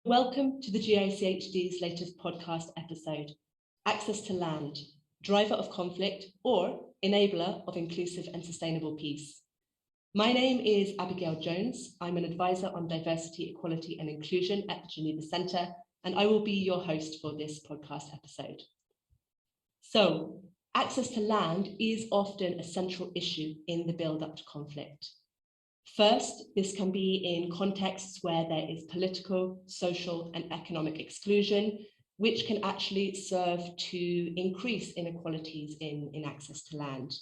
Welcome to the GICHD's latest podcast episode, Access to Land, Driver of Conflict or Enabler of Inclusive and Sustainable Peace. My name is Abigail Jones. I'm an advisor on diversity, equality and inclusion at the Geneva Centre, and I will be your host for this podcast episode. So, access to land is often a central issue in the build-up to conflict. First, this can be in contexts where there is political, social, and economic exclusion, which can actually serve to increase inequalities in access to land.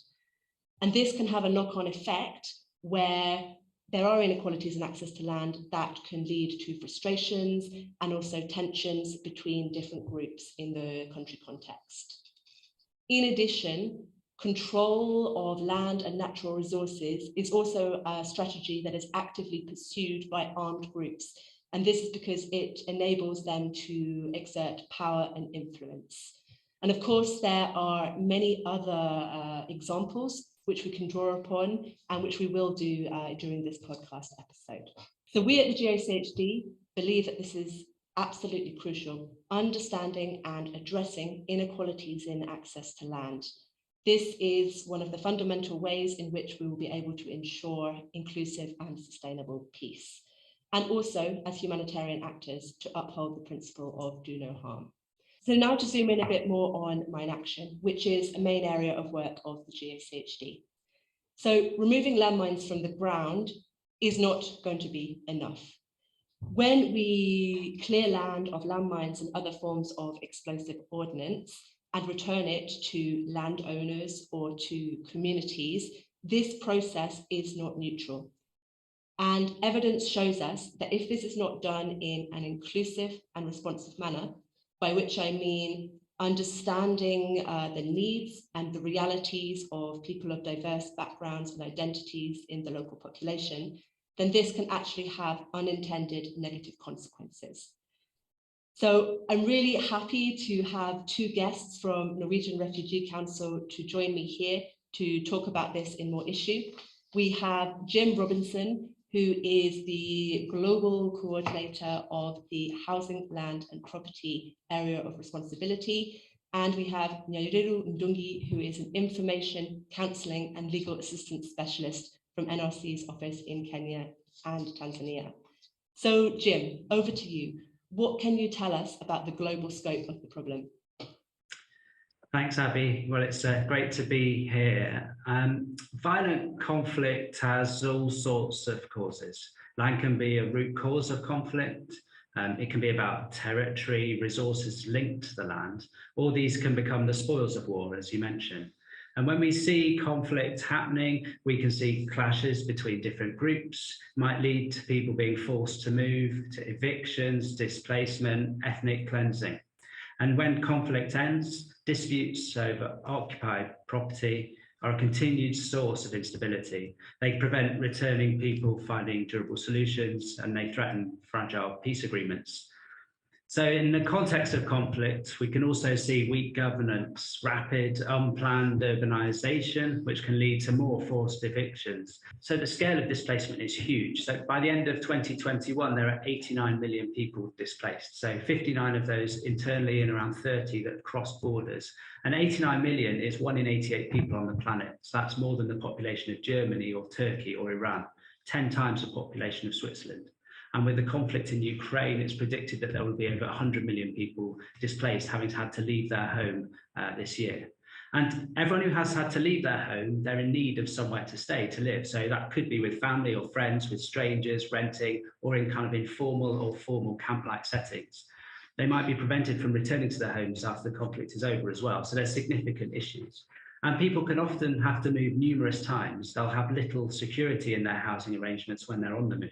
And this can have a knock-on effect where there are inequalities in access to land that can lead to frustrations and also tensions between different groups in the country context. In addition, control of land and natural resources is also a strategy that is actively pursued by armed groups. And this is because it enables them to exert power and influence. And of course, there are many other examples which we can draw upon and which we will do during this podcast episode. So we at the GICHD believe that this is absolutely crucial, understanding and addressing inequalities in access to land. This is one of the fundamental ways in which we will be able to ensure inclusive and sustainable peace, and also as humanitarian actors to uphold the principle of do no harm. So now to zoom in a bit more on mine action, which is a main area of work of the GICHD. So removing landmines from the ground is not going to be enough. When we clear land of landmines and other forms of explosive ordnance and return it to landowners or to communities, this process is not neutral. And evidence shows us that if this is not done in an inclusive and responsive manner, by which I mean understanding the needs and the realities of people of diverse backgrounds and identities in the local population, then this can actually have unintended negative consequences. So I'm really happy to have two guests from Norwegian Refugee Council to join me here to talk about this in more issue. We have Jim Robinson, who is the Global Coordinator of the Housing, Land and Property Area of Responsibility. And we have Nyaruiru Ndungi, who is an Information, Counselling and Legal Assistance Specialist from NRC's office in Kenya and Tanzania. So Jim, over to you. What can you tell us about the global scope of the problem? Thanks, Abby. Well, it's great to be here. Violent conflict has all sorts of causes. Land can be a root cause of conflict. It can be about territory, resources linked to the land. All these can become the spoils of war, as you mentioned. And when we see conflict happening, we can see clashes between different groups, might lead to people being forced to move, to evictions, displacement, ethnic cleansing. And when conflict ends, disputes over occupied property are a continued source of instability. They prevent returning people finding durable solutions, and they threaten fragile peace agreements. So in the context of conflict, we can also see weak governance, rapid, unplanned urbanization, which can lead to more forced evictions. So the scale of displacement is huge. So by the end of 2021, there are 89 million people displaced. So 59 of those internally and around 30 that cross borders. And 89 million is 1 in 88 people on the planet. So that's more than the population of Germany or Turkey or Iran, 10 times the population of Switzerland. And with the conflict in Ukraine, it's predicted that there will be over 100 million people displaced, having had to leave their home this year. And everyone who has had to leave their home, they're in need of somewhere to stay, to live. So that could be with family or friends, with strangers, renting, or in kind of informal or formal camp-like settings. They might be prevented from returning to their homes after the conflict is over as well. So there's significant issues. And people can often have to move numerous times. They'll have little security in their housing arrangements when they're on the move.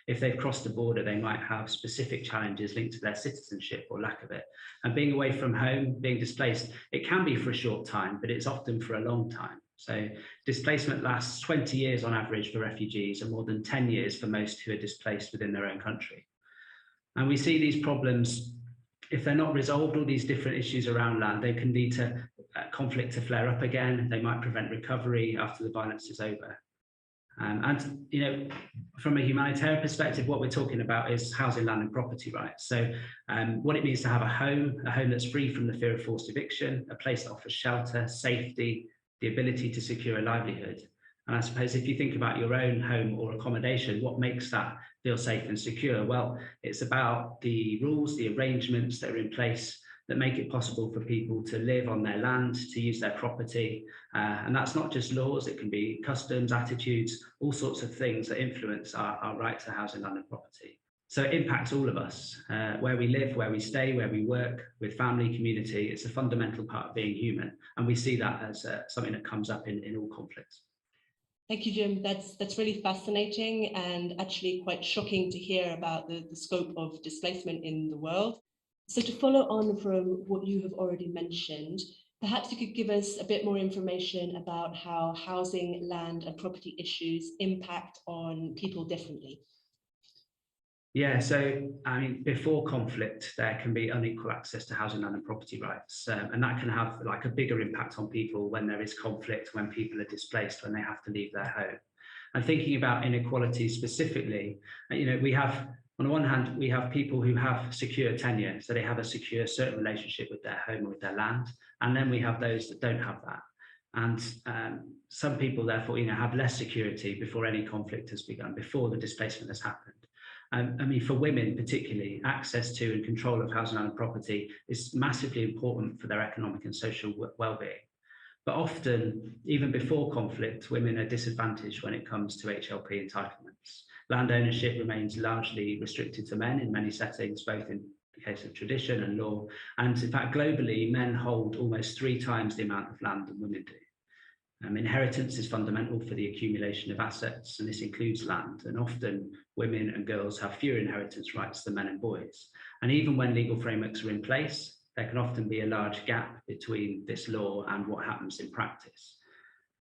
If they've crossed the border, they might have specific challenges linked to their citizenship or lack of it. And being away from home, being displaced, it can be for a short time, but it's often for a long time. So displacement lasts 20 years on average for refugees and more than 10 years for most who are displaced within their own country. And we see these problems, if they're not resolved, all these different issues around land, they can lead to conflict to flare up again. They might prevent recovery after the violence is over. And, you know, from a humanitarian perspective, what we're talking about is housing, land and property rights. So what it means to have a home that's free from the fear of forced eviction, a place that offers shelter, safety, the ability to secure a livelihood. And I suppose if you think about your own home or accommodation, what makes that feel safe and secure? Well, it's about the rules, the arrangements that are in place that make it possible for people to live on their land, to use their property. And that's not just laws, it can be customs, attitudes, all sorts of things that influence our right to housing, land and property. So it impacts all of us, where we live, where we stay, where we work, with family, community. It's a fundamental part of being human. And we see that as something that comes up in all conflicts. Thank you, Jim. That's really fascinating and actually quite shocking to hear about the scope of displacement in the world. So to follow on from what you have already mentioned, perhaps you could give us a bit more information about how housing, land and property issues impact on people differently. Yeah, so I mean, before conflict, there can be unequal access to housing, land and property rights. And that can have like a bigger impact on people when there is conflict, when people are displaced, when they have to leave their home. And thinking about inequality specifically, you know, we have, on the one hand, we have people who have secure tenure, so they have a secure certain relationship with their home or with their land. And then we have those that don't have that. And some people, therefore, you know, have less security before any conflict has begun, before the displacement has happened. I mean, for women particularly, access to and control of housing and property is massively important for their economic and social well-being. But often, even before conflict, women are disadvantaged when it comes to HLP entitlements. Land ownership remains largely restricted to men in many settings, both in the case of tradition and law. And in fact, globally, men hold almost 3 times the amount of land than women do. Inheritance is fundamental for the accumulation of assets, and this includes land. And often women and girls have fewer inheritance rights than men and boys. And even when legal frameworks are in place, there can often be a large gap between this law and what happens in practice.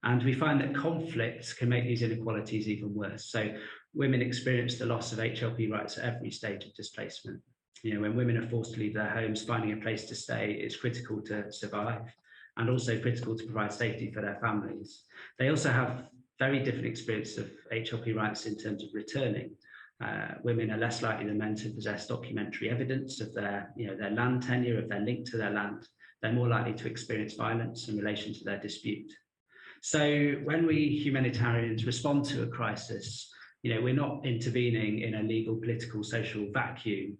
And we find that conflicts can make these inequalities even worse. So women experience the loss of HLP rights at every stage of displacement. You know, when women are forced to leave their homes, finding a place to stay is critical to survive, and also critical to provide safety for their families. They also have very different experience of HLP rights in terms of returning. Women are less likely than men to possess documentary evidence of their land tenure, of their link to their land. They're more likely to experience violence in relation to their dispute. So when we humanitarians respond to a crisis, you know, we're not intervening in a legal, political, social vacuum.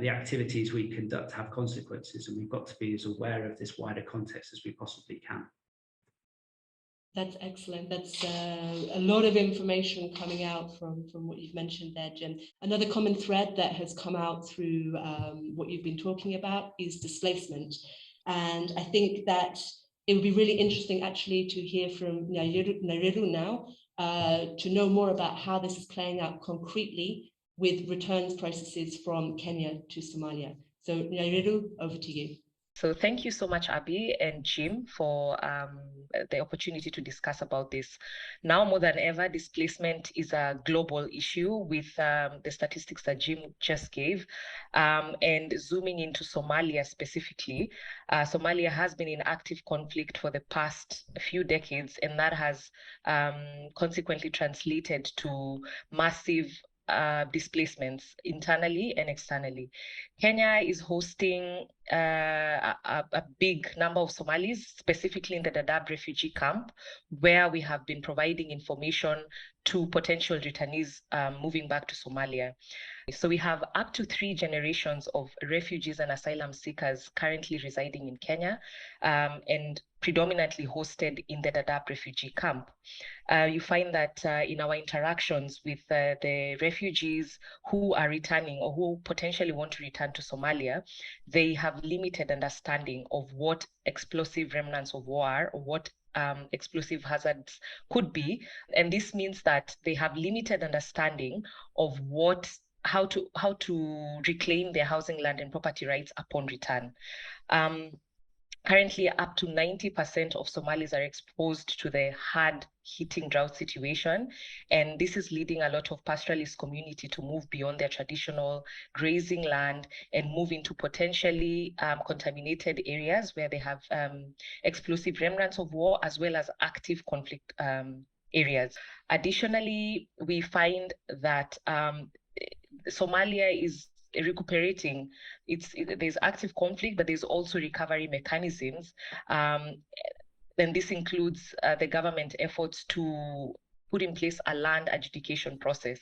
The activities we conduct have consequences, and we've got to be as aware of this wider context as we possibly can. That's excellent. That's a lot of information coming out from what you've mentioned there, Jim. Another common thread that has come out through what you've been talking about is displacement. And I think that it would be really interesting actually to hear from Nyaruiru now, to know more about how this is playing out concretely with returns processes from Kenya to Somalia. So Nyaruiru, over to you. So thank you so much, Abby and Jim, for the opportunity to discuss about this. Now more than ever, displacement is a global issue with the statistics that Jim just gave. And zooming into Somalia specifically, Somalia has been in active conflict for the past few decades, and that has consequently translated to massive displacements internally and externally. Kenya is hosting a big number of Somalis, specifically in the Dadaab refugee camp, where we have been providing information to potential returnees moving back to Somalia. So we have up to 3 generations of refugees and asylum seekers currently residing in Kenya, and predominantly hosted in the Dadaab refugee camp. You find that in our interactions with the refugees who are returning or who potentially want to return to Somalia, they have limited understanding of what explosive remnants of war are, or what explosive hazards could be. And this means that they have limited understanding of how to reclaim their housing, land and property rights upon return. Currently, up to 90% of Somalis are exposed to the hard-hitting drought situation, and this is leading a lot of pastoralist community to move beyond their traditional grazing land and move into potentially contaminated areas where they have explosive remnants of war, as well as active conflict areas. Additionally, we find that Somalia is recuperating. There's active conflict, but there's also recovery mechanisms. And this includes the government efforts to put in place a land adjudication process,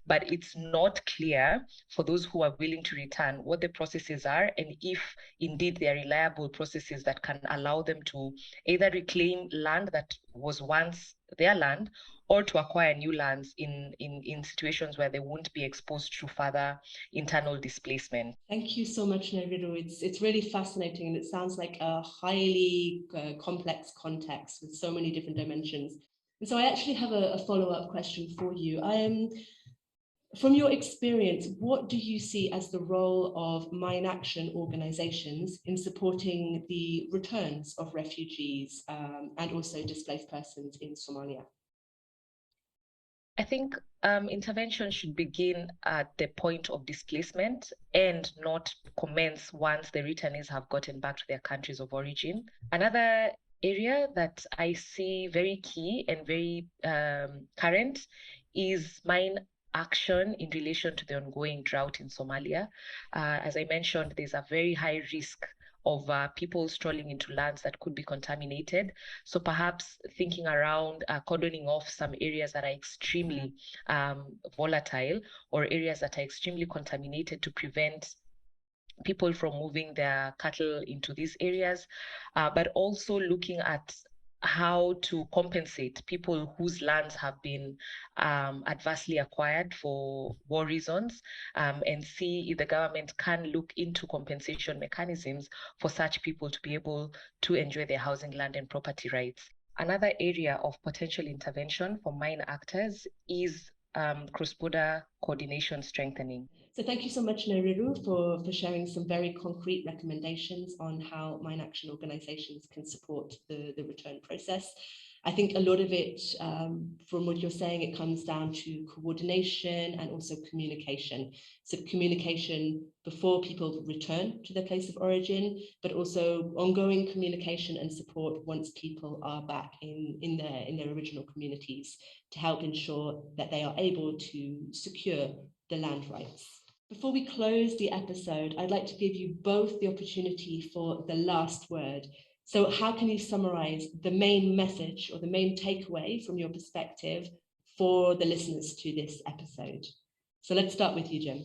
but it's not clear for those who are willing to return what the processes are, and if indeed they are reliable processes that can allow them to either reclaim land that was once their land, or to acquire new lands in situations where they won't be exposed to further internal displacement. Thank you so much, Nyaruiru. It's really fascinating, and it sounds like a highly complex context with so many different dimensions. And so I actually have a follow-up question for you. From your experience, what do you see as the role of mine action organizations in supporting the returns of refugees and also displaced persons in Somalia? I think intervention should begin at the point of displacement and not commence once the returnees have gotten back to their countries of origin. Another area that I see very key and very current is mine action in relation to the ongoing drought in Somalia. As I mentioned, there's a very high risk of people strolling into lands that could be contaminated. So perhaps thinking around cordoning off some areas that are extremely volatile, or areas that are extremely contaminated, to prevent people from moving their cattle into these areas, but also looking at how to compensate people whose lands have been adversely acquired for war reasons, and see if the government can look into compensation mechanisms for such people to be able to enjoy their housing, land, and property rights. Another area of potential intervention for mine actors is cross-border coordination strengthening. So thank you so much, Nyaruiru, for sharing some very concrete recommendations on how mine action organizations can support the return process. I think a lot of it, from what you're saying, it comes down to coordination and also communication. So communication before people return to their place of origin, but also ongoing communication and support once people are back in their original communities, to help ensure that they are able to secure the land rights. Before we close the episode, I'd like to give you both the opportunity for the last word. So how can you summarize the main message or the main takeaway from your perspective for the listeners to this episode? So let's start with you, Jim.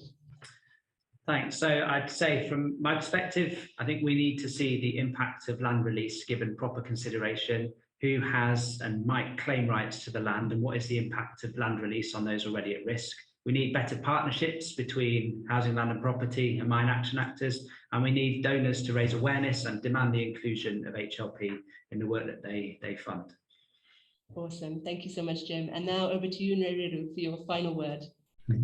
Thanks. So I'd say from my perspective, I think we need to see the impact of land release given proper consideration. Who has and might claim rights to the land, and what is the impact of land release on those already at risk? We need better partnerships between housing, land and property and mine action actors, and we need donors to raise awareness and demand the inclusion of HLP in the work that they fund. Awesome. Thank you so much, Jim. And now over to you, Nyaruiru, for your final word.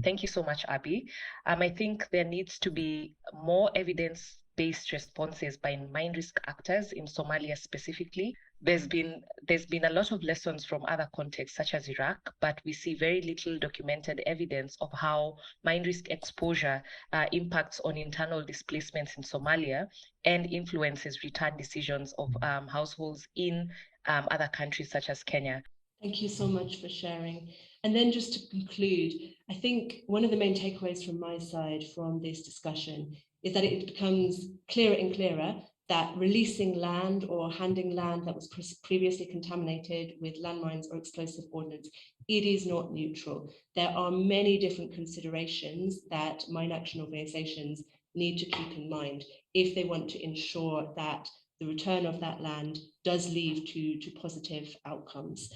Thank you so much, Abby. I think there needs to be more evidence-based responses by mine risk actors in Somalia specifically. There's been a lot of lessons from other contexts such as Iraq, but we see very little documented evidence of how mine risk exposure impacts on internal displacements in Somalia and influences return decisions of households in other countries such as Kenya. Thank you so much for sharing. And then just to conclude, I think one of the main takeaways from my side from this discussion is that it becomes clearer and clearer that releasing land or handing land that was previously contaminated with landmines or explosive ordnance, it is not neutral. There are many different considerations that mine action organizations need to keep in mind if they want to ensure that the return of that land does lead to positive outcomes.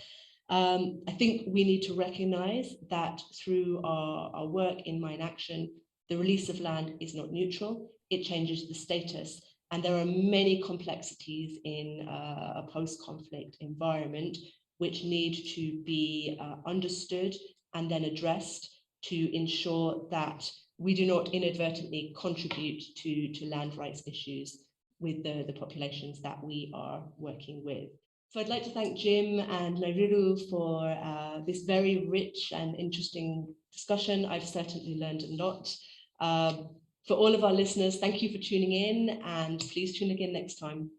I think we need to recognize that through our work in mine action, the release of land is not neutral. It changes the status. And there are many complexities in a post-conflict environment which need to be understood and then addressed to ensure that we do not inadvertently contribute to land rights issues with the populations that we are working with. So I'd like to thank Jim and Nyaruiru for this very rich and interesting discussion. I've certainly learned a lot. For all of our listeners, thank you for tuning in, and please tune again next time.